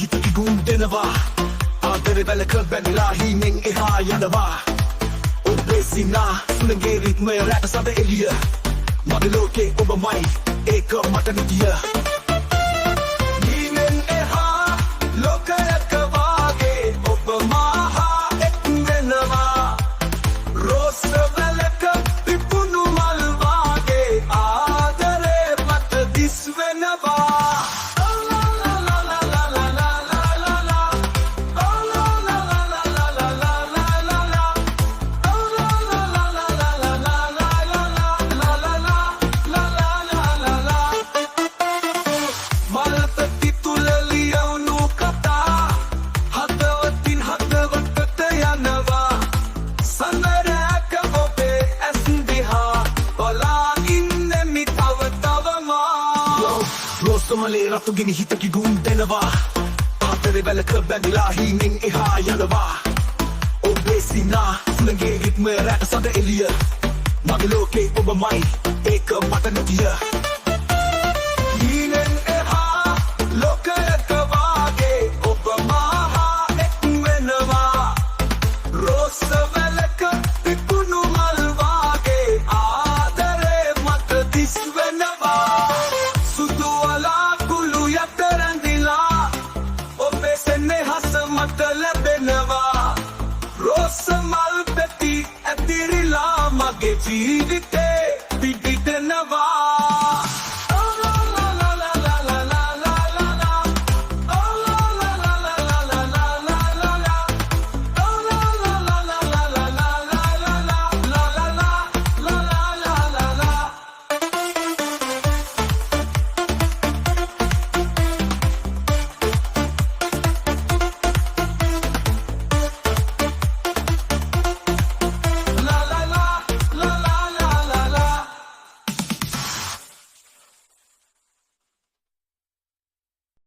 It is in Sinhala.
හිතකි ගුම් දෙනවා ආදරේ වැලක බැඳලා හිමින් එහා යනවා ඔබේ සිනා සුළඟේ රිද්මය රැට සද එළිය මගේ ලෝකේ ඔබමයි ඒක මට නිතිය හිමින් එහා ලෝකයක වාගේ ඔබ මහා එක් වෙනවා රෝස වැලක පිපුණු මල් වාගේ ආදරේ මට දිස් වෙනවා Somali ratu gini hitaki gum deනවා ආදරේ වැලක බැඳලා හිමින් එහා යනවා ඔබේ සිනා සුළඟේ රිද්මය රැට සද එළිය මගේ ලෝකේ ඔබමයි ඒක මට නිතිය හිමින් එහා ලෝකයක වාගේ ඔබ මහා එක් වෙනවා රෝස වැලක පිපුණු මල් වාගේ ආදරේ මට දිස් වෙනවා මට ලැබෙනවා රෝස මල් පෙති ඇතිරිලා මගේ ජීවිතේ